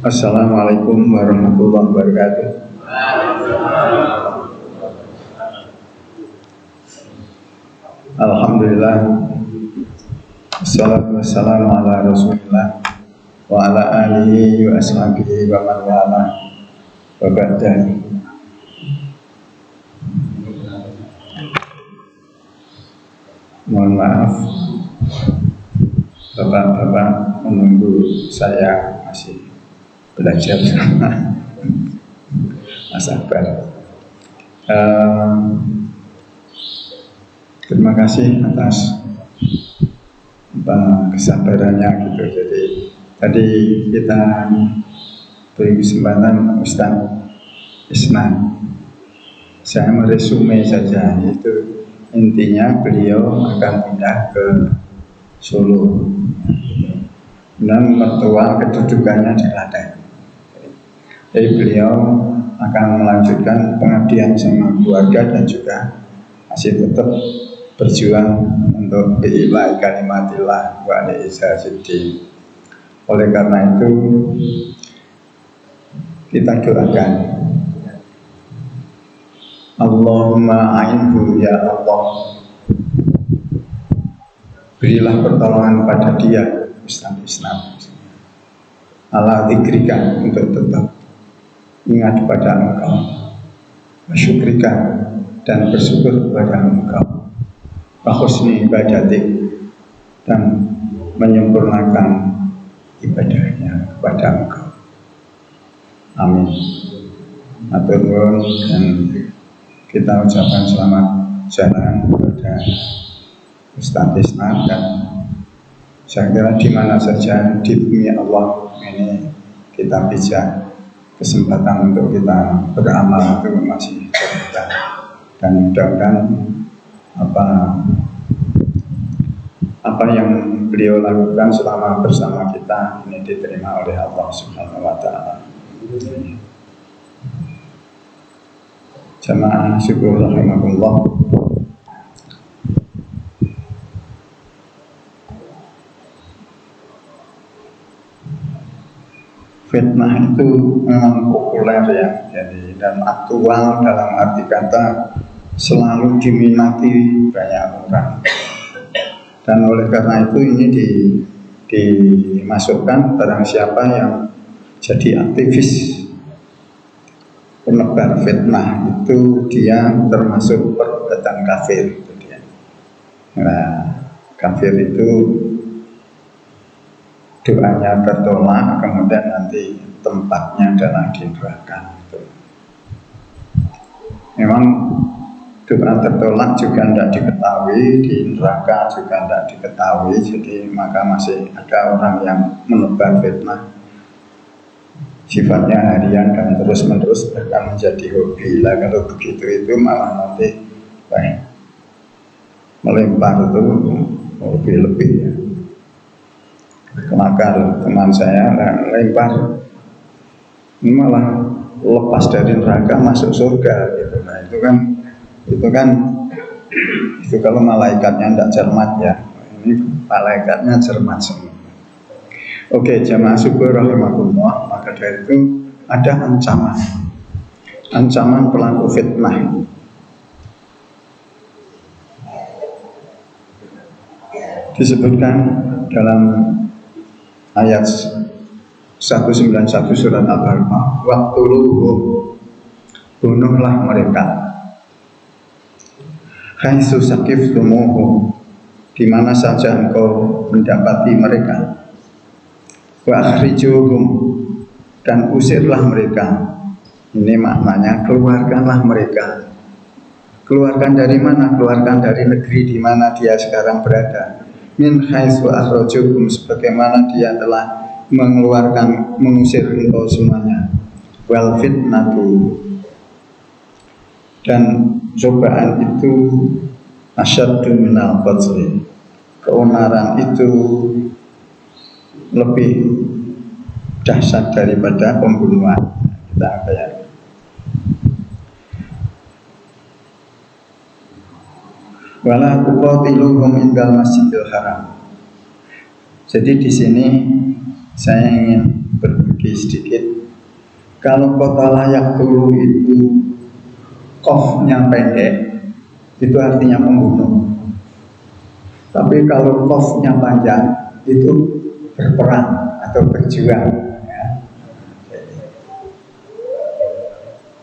Assalamualaikum warahmatullahi wabarakatuh. Alhamdulillah. Wassalatu wassalamu ala Rasulillah wa ala alihi wa ashabihi wa man wala wa ba'da. Mohon maaf Bapak-bapak menunggu saya masih belajar sama Mas Akbar. Terima kasih atas kesabarannya gitu. Jadi tadi kita beri kesempatan Ustaz Isnan. Saya meresume saja, itu intinya beliau akan pindah ke Solo dan mertua kedudukannya di Klaten. Jadi beliau akan melanjutkan pengabdian sama keluarga dan juga masih tetap berjuang untuk bi'ilahi kalimatillah wa li'izzatiddin. Oleh karena itu kita doakan, Allahumma a'inhu ya Allah, berilah pertolongan pada dia Ustaz Islam ala dzikrika, untuk tetap ingat pada Engkau, bersyukrika dan bersyukur kepada Engkau, wa husni ibadatik, dan menyempurnakan ibadahnya kepada Engkau. Amin. Matur nuwun, dan kita ucapkan selamat jalan kepada Ustaz Isnan, dan saya kira di mana saja di bumi Allah ini kita bisa kesempatan untuk kita beramal itu masih terbuka, dan mudah-mudahan apa yang beliau lakukan selama bersama kita ini diterima oleh Allah Subhanahu wa Ta'ala. Jamaah syukur rahimahullah. Fitnah itu memang populer ya, jadi dan aktual, dalam arti kata selalu diminati banyak orang. Dan oleh karena itu ini dimasukkan barang siapa yang jadi aktivis penebar fitnah, itu dia termasuk perbuatan kafir. Nah, kafir itu doanya tertolak, kemudian nanti tempatnya adalah di neraka. Memang doa tertolak juga tidak diketahui, di neraka juga tidak diketahui. Jadi maka masih ada orang yang menebar fitnah, sifatnya harian dan terus-menerus, bahkan menjadi hobi. Lah kalau begitu itu malah nanti melempar itu lebih-lebih ya. Kelakar teman saya lempar, malah lepas dari neraka masuk surga gitu. Nah itu kan kalau malaikatnya tidak cermat ya, ini malaikatnya cermat semua. Oke, jamaah syukur rahimahullah, maka dari itu ada ancaman pelaku fitnah. Disebutkan dalam ayat 191 surat Al-Baqarah, waqtuluhum, bunuhlah mereka, haitsu saqiftumuhum, di mana saja engkau mendapati mereka, wa akhrijuhum, dan usirlah mereka. Ini maknanya keluarkanlah mereka. Keluarkan dari mana? Keluarkan dari negeri di mana dia sekarang berada. Min haitsu akhrajukum, sebagaimana dia telah mengusir engkau semuanya. Wal fitnatu, dan cobaan itu asyaddu minal qatli, keonaran itu lebih dahsyat daripada pembunuhan. Kita bayar. Wala tuqatiluhum indal masjidil haram. Jadi di sini saya ingin berbagi lebih sedikit. Kalau kota layak dulu itu qafnya pendek, itu artinya pembunuh. Tapi kalau qafnya panjang, itu berperang atau berjuang. Ya.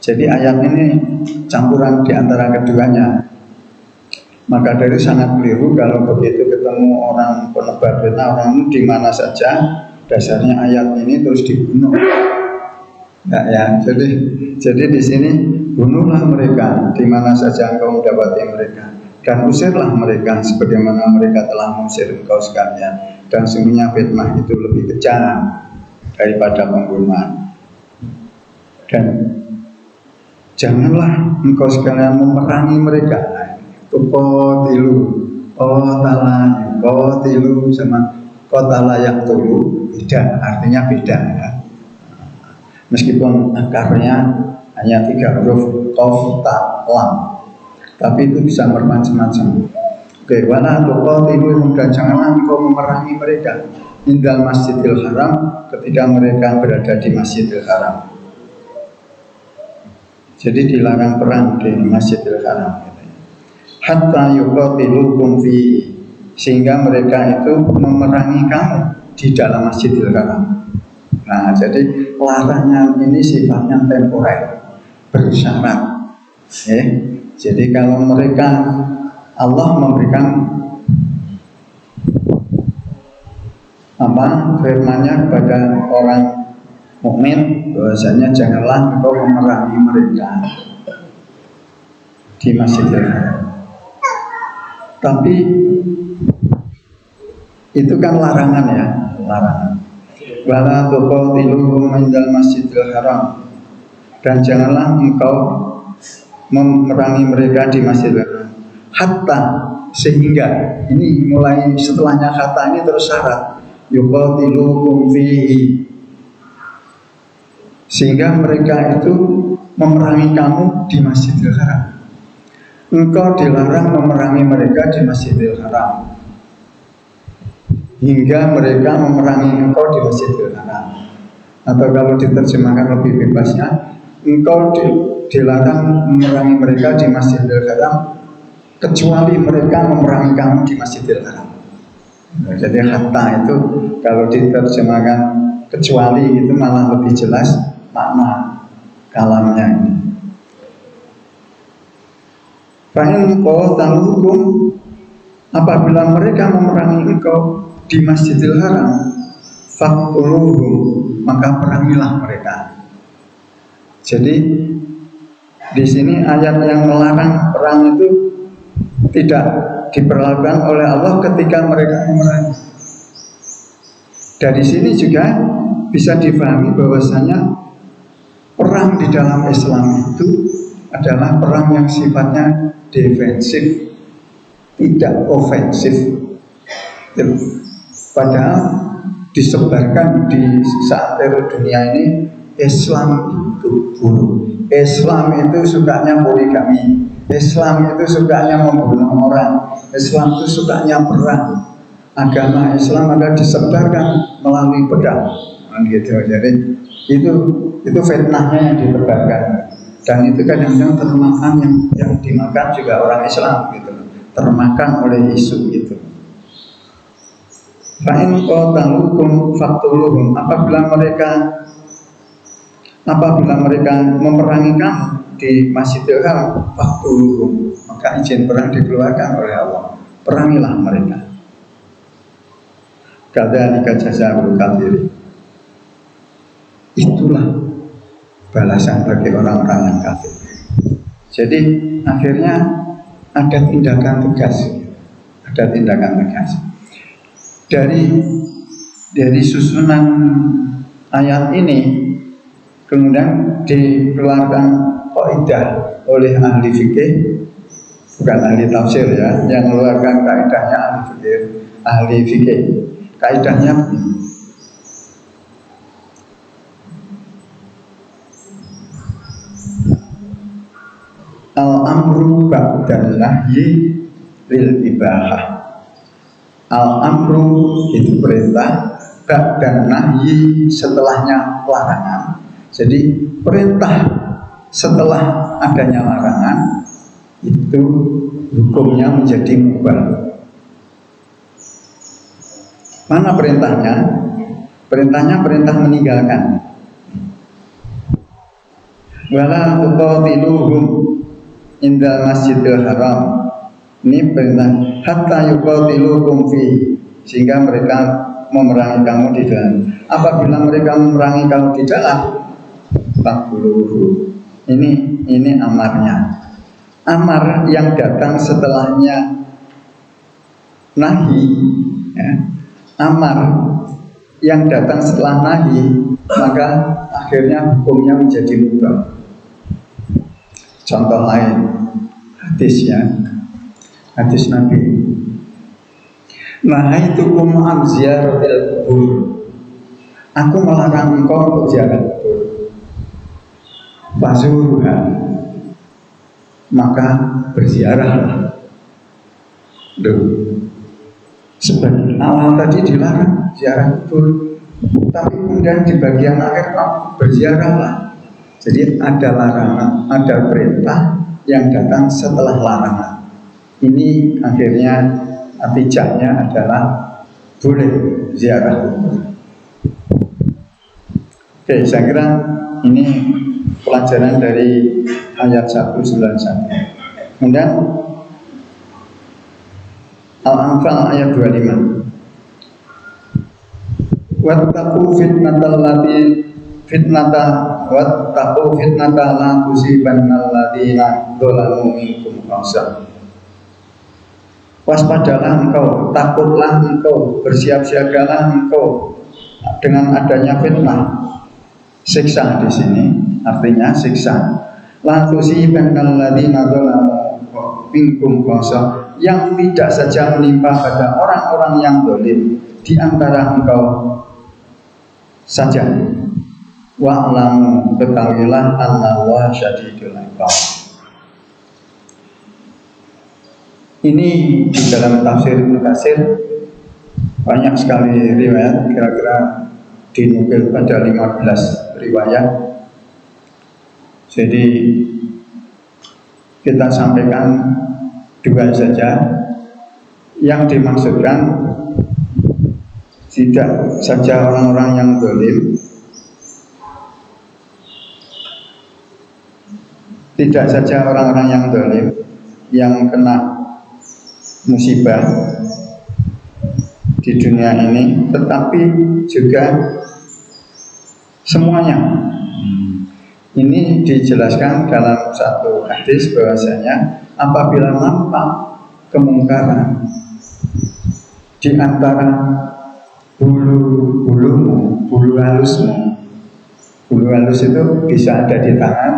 Jadi ayat ini campuran di antara keduanya. Maka dari sangat keliru kalau begitu ketemu orang penebar fitnah, orang di mana saja, dasarnya ayat ini terus dibunuh. Nah, ya, jadi di sini bunuhlah mereka di mana saja engkau mendapati mereka, dan usirlah mereka sebagaimana mereka telah mengusir engkau sekalian. Dan sungguhnya fitnah itu lebih kejam daripada pembunuhan. Dan janganlah engkau sekalian memerangi mereka. Kotilu, kotilu sama kota layak tulu beda, artinya beda ya. Meskipun akarnya hanya 3 huruf qaf ta lam, tapi itu bisa bermacam-macam. Oke, wala tuqatilu, dan janganlah engkau memerangi mereka indal Masjidil Haram, ketika mereka berada di Masjidil Haram. Jadi dilarang perang di Masjidil Haram. Hatta yuqatilukum fi, sehingga mereka itu memerangi kamu di dalam Masjidil Haram. Nah, jadi larangan ini sifatnya temporer, bersyarat. Jadi kalau mereka, Allah memberikan firman-Nya kepada orang mukmin bahwasanya janganlah engkau memerangi mereka di Masjidil Haram. Tapi itu kan larangan ya, larangan. Wala tuqatiluhum indal Masjidil Haram, dan janganlah engkau memerangi mereka di Masjidil Haram. Hatta, sehingga, ini mulai setelahnya hatta ini terus syarat, yuqatiluhum fihi, sehingga mereka itu memerangi kamu di Masjidil Haram. Engkau dilarang memerangi mereka di Masjidil Haram hingga mereka memerangi engkau di Masjidil Haram. Atau kalau diterjemahkan lebih bebasnya, engkau dilarang memerangi mereka di Masjidil Haram kecuali mereka memerangi kamu di Masjidil Haram. Nah, jadi hatta itu kalau diterjemahkan kecuali itu malah lebih jelas makna kalamnya ini. Fa'in qataluhum, apabila mereka memerangi engkau di Masjidil Haram, faqtuluhum, maka perangilah mereka. Jadi di sini ayat yang melarang perang itu tidak diperlakukan oleh Allah ketika mereka memerangi. Dari sini juga bisa dipahami bahwasanya perang di dalam Islam itu adalah perang yang sifatnya defensif, tidak ofensif. Padahal disebarkan di seantero dunia ini Islam itu buruk. Islam itu sukanya poligami. Islam itu sukanya membunuh orang. Islam itu sukanya perang. Agama Islam ada disebarkan melalui pedang. Gitu. Jadi itu fitnahnya yang ditebarkan. Dan itu kadang-kadang termakan yang dimakan juga orang Islam gitu. Termakan oleh isu itu. Fa'in qataluhum faqtuluhum, apabila mereka memerangi kamu di Masjidil Haram, faqtuluhum, maka izin perang dikeluarkan oleh Allah, perangilah mereka. Kadzalika jazaa'ul kafirin, itulah balasan bagi orang-orang yang kafir. Jadi akhirnya ada tindakan tegas, dari susunan ayat ini. Kemudian dikeluarkan kaidah oleh ahli fikih, bukan ahli tafsir ya, yang mengeluarkan kaidahnya ahli fikih. Kaidahnya al-amru ba'dal nahyi lil ibahah. Al-amru itu perintah, dan nahi setelahnya larangan. Jadi perintah setelah adanya larangan itu hukumnya menjadi mubah. Mana perintahnya? Perintahnya perintah meninggalkan. Wala tuqatiluhum indal masjidil haram. Ini perintah hatta yuqatilukum fi, sehingga mereka memerangi kamu di dalam. Apabila mereka memerangi kamu di dalam, fakuluhu. Ini amarnya. Amar yang datang setelahnya nahi, ya. Amar yang datang setelah nahi, maka akhirnya hukumnya menjadi mubah. Contoh lain, hadisnya, hadis Nabi. Nahaitukum an ziyaratil qubur. Aku melarang engkau untuk ziarah kubur. Fazuruha, maka berziarahlah. Sebagian awal tadi dilarang ziarah kubur, tapi kemudian di bagian akhir berziarahlah. Jadi ada larangan, ada perintah yang datang setelah larangan. Ini akhirnya natijahnya adalah boleh ziarah kubur. Oke, saya kira ini pelajaran dari ayat 191. Kemudian Al-Anfal ayat 25. Wattaqu fitnatal fitnata la tusibannal ladzina dzalamu minkum khassa. Waspadalah engkau, takutlah engkau, bersiap-siagalah engkau dengan adanya fitnah. Siksa di sini artinya siksa. La tusibannal ladzina dzalamu minkum khassa, yang tidak saja menimpa pada orang-orang yang zalim di antara engkau saja. Wa'lamu, ketahuilah annallaha syadidul iqab. Ini di dalam tafsir Ibnu Katsir banyak sekali riwayat, kira-kira dinukil pada 15 riwayat. Jadi kita sampaikan dua saja. Yang dimaksudkan tidak saja orang-orang yang zalim, tidak saja orang-orang yang zalim yang kena musibah di dunia ini, tetapi juga semuanya. Ini dijelaskan dalam satu hadis bahwasanya apabila nampak kemungkaran di antara bulu-bulumu, bulu halusmu. Bulu halus itu bisa ada di tangan,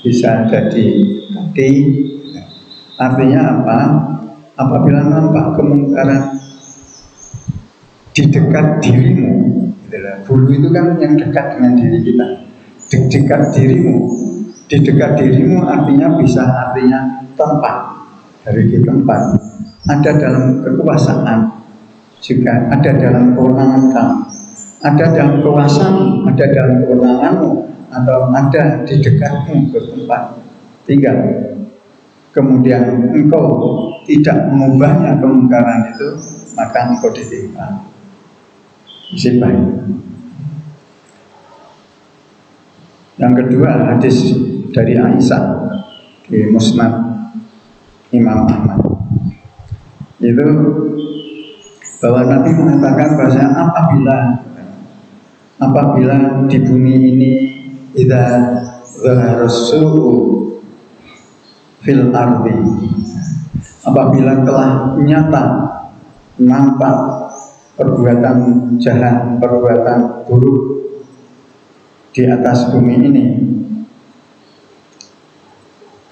bisa ada di kaki. Artinya apa? Apabila nampak kemungkaran di dekat dirimu, bulu itu kan yang dekat dengan diri kita. Di dekat dirimu, di dekat dirimu artinya bisa artinya tempat, dari di tempat. Ada dalam kekuasaan, juga ada dalam kewenangan kamu, ada dalam kuasamu, ada dalam kewenanganmu, atau ada di dekatmu ke tempat tinggal. Kemudian engkau tidak mengubahnya kemungkaran itu, maka engkau ditimpa musibah. Yang kedua, hadis dari Aisyah di Musnad Imam Ahmad, itu bahwa Nabi mengatakan bahwa apabila di bumi ini idza zaharasu'u fil ardi, apabila telah nyata nampak perbuatan jahat, perbuatan buruk di atas bumi ini,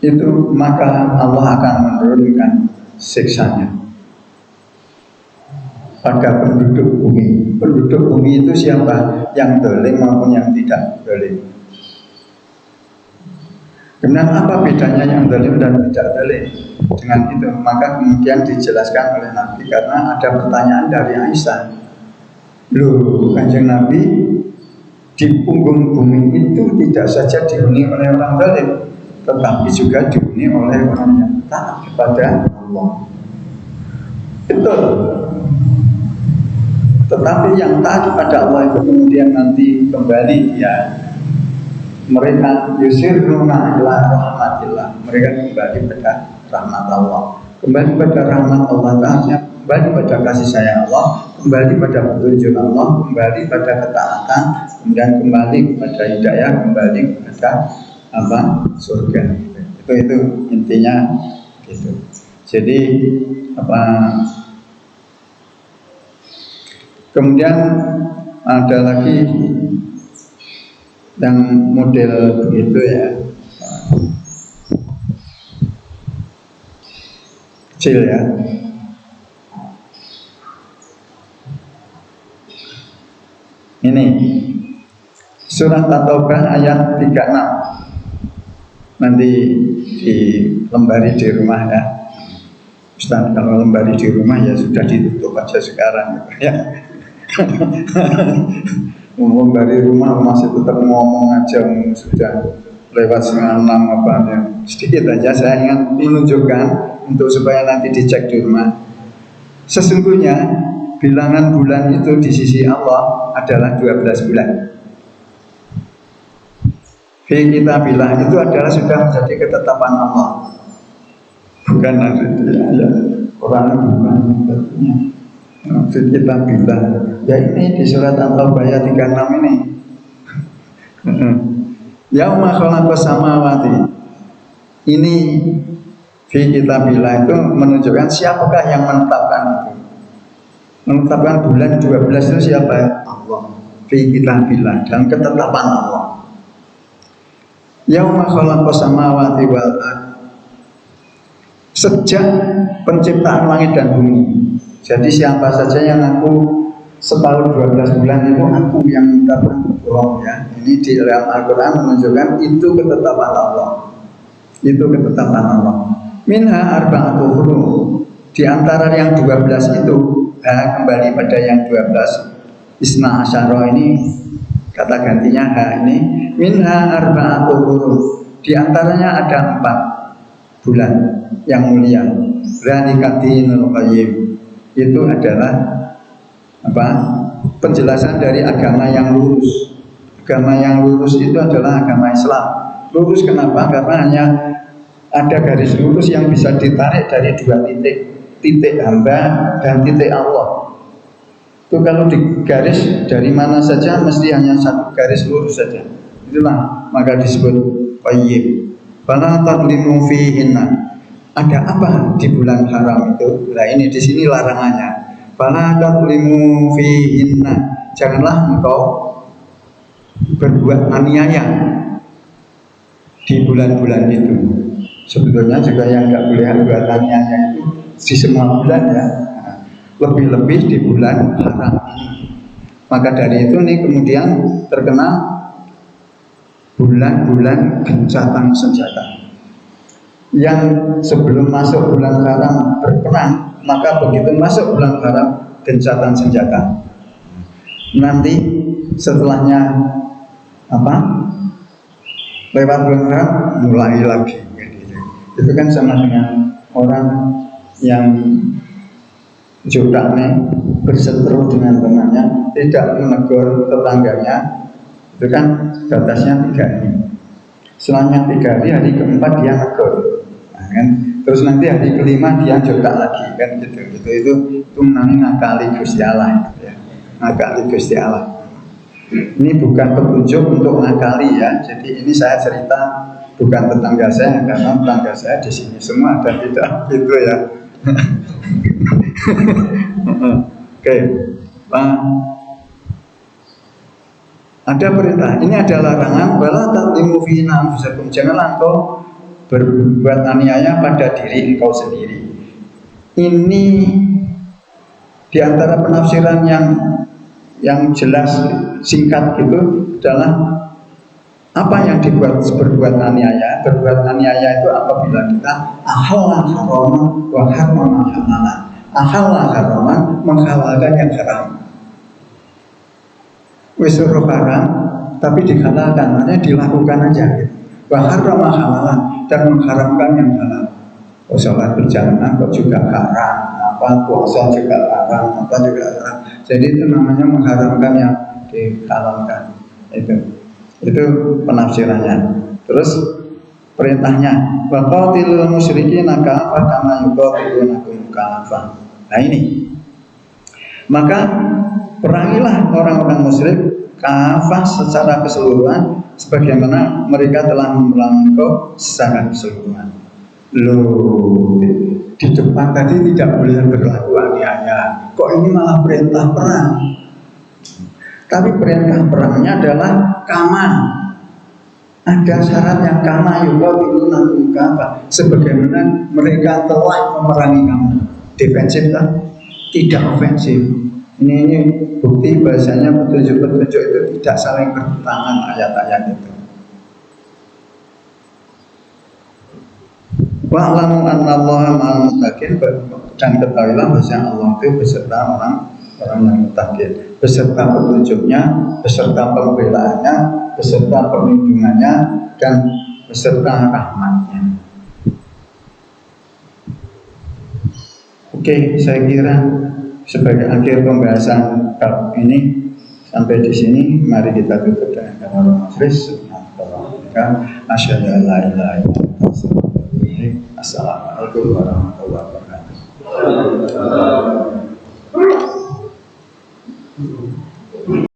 itu maka Allah akan menurunkan siksanya pada penduduk bumi. Penduduk bumi itu siapa? Yang zalim maupun yang tidak zalim. Kemudian apa bedanya yang zalim dan tidak zalim? Dengan itu maka kemudian dijelaskan oleh Nabi, karena ada pertanyaan dari Aisyah, Loh, Kanjeng Nabi di punggung bumi itu tidak saja dihuni oleh orang zalim, tetapi juga dihuni oleh orang yang taat kepada Allah. Betul. Tetapi yang taat kepada Allah itu kemudian nanti kembali ya, mereka yusiruna ila rahmatillah, mereka kembali pada rahmat Allah, kembali pada rahmat Allah Ta'ala, kembali pada kasih sayang Allah, kembali pada petunjuk Allah, kembali pada ketaatan, kemudian kembali pada hidayah, kembali pada apa, surga. Itu intinya gitu. Jadi apa, kemudian ada lagi yang model begitu ya, kecil ya. Ini surat At-Taubah ayat 36. Nanti di lembari di rumah ya. Ustaz, kalau lembari di rumah ya sudah ditutup aja sekarang ya. Lembari rumah masih tetap ngomong aja, sudah lewat 5:30 apa ya. Sedikit aja saya ingin menunjukkan untuk supaya nanti dicek di rumah. Sesungguhnya bilangan bulan itu di sisi Allah adalah 12 bulan. Fi kitabillah itu adalah sudah menjadi ketetapan Allah. Bukan nanti ya, Quran bukan tentunya. Fi kitabillah. Ya ini di surat At-Taubah ayat 36 ini. Yauma khalaqas samawati. Ini fi kitabillah itu menunjukkan siapakah yang menetapkan itu. Menetapkan bulan 12 itu siapa? Allah. Fi kitabillah, dan ketetapan Allah. Yauma khalaqas samawati wal ardh. Sejak penciptaan langit dan bumi. Jadi siapa saja yang aku setahun 12 bulan itu aku yang menetapkan ya. Ini di dalam Al-Quran menunjukkan itu ketetapan Allah. Itu ketetapan Allah. Minha arba'atu hurum. Di antara yang 12 itu kembali pada yang 12. Isna asyara ini kata gantinya ini. Minha arba'atu hurum. Di antaranya ada 4 bulan yang mulia. Dzalikaddinul qayyim. Itu adalah apa? Penjelasan dari agama yang lurus. Agama yang lurus itu adalah agama Islam. Lurus kenapa? Karena hanya ada garis lurus yang bisa ditarik dari 2 titik. Titik hamba dan titik Allah. Itu kalau digaris dari mana saja mesti hanya 1 garis lurus saja. Itulah maka disebut qayyim. Fala tadlimu fihinna. Ada apa di bulan haram itu? Nah ini di sini larangannya. Fala tadlimu fihinna. Janganlah engkau berbuat aniaya di bulan-bulan itu. Sebetulnya juga yang tidak boleh berbuat aniaya itu di semua bulan ya. Lebih-lebih di bulan haram ini. Maka dari itu nih kemudian terkena bulan-bulan gencatan senjata. Yang sebelum masuk bulan haram berperang, maka begitu masuk bulan haram gencatan senjata. Nanti setelahnya apa? Lewat bulan haram mulai lagi. Itu kan sama dengan orang yang jodaknya berseteru dengan temannya, tidak menegur tetangganya. Itu kan batasnya 3 hari. Selanjutnya 3 hari, hari keempat dia negur. Nah, kan? Terus nanti hari kelima dia jodak lagi kan gitu. Itu namanya ngakali Gusti Allah gitu ya. Ngakali Gusti Allah. Ini bukan petunjuk untuk ngakali ya. Jadi ini saya cerita bukan tetangga saya karena tetangga saya di sini semua dan tidak gitu ya. Oke. Ada perintah. Ini ada larangan bala tadlimu fi anfusakum. Janganlah engkau berbuat aniaya pada diri engkau sendiri. Ini diantara penafsiran yang jelas singkat itu adalah apa yang berbuat aniaya. Berbuat aniaya itu apabila kita ahalla haraman wa harrama halalan. Ahalla haraman, menghalalkan yang haram. wis suruh haram tapi dihalalkan, makanya dilakukan aja gitu. Wa harrama halalan, dan mengharamkan yang halal. Oh, sholat berjamaah kok juga haram, apa puasa juga haram, apa juga haram. Jadi itu namanya mengharamkan yang dihalalkan. Itu penafsirannya. Terus perintahnya, wa qatilul musyrikin kafah kama yuqatilunakum kafah. Nah ini, maka perangilah orang-orang musyrik kafah secara keseluruhan, sebagaimana mereka telah memerangi engkau secara keseluruhan. Loh, di depan tadi tidak boleh berlaku aniaya, kok ini malah perintah perang? Tapi perintah perangnya adalah kama. Ada syarat yang kama yuqatilunakum kafah, sebagaimana mereka telah memerangi kamu. Defensif kan? Tidak ofensif. Ini bukti bahasanya petunjuk-petunjuk itu tidak saling bertentangan ayat-ayat itu. Wa'lamu annallaha ma'al muttaqin, dan ketahuilah bahwa Allah itu beserta orang yang muttaqin, beserta petunjuknya, beserta pembelaannya, beserta perlindungannya, dan beserta rahmatnya. Oke, saya kira sebagai akhir pembahasan bab ini sampai di sini. Mari kita tutup dengan kalimat nafas. Asyhadu an la ilaha illallah. Assalamualaikum warahmatullahi wabarakatuh.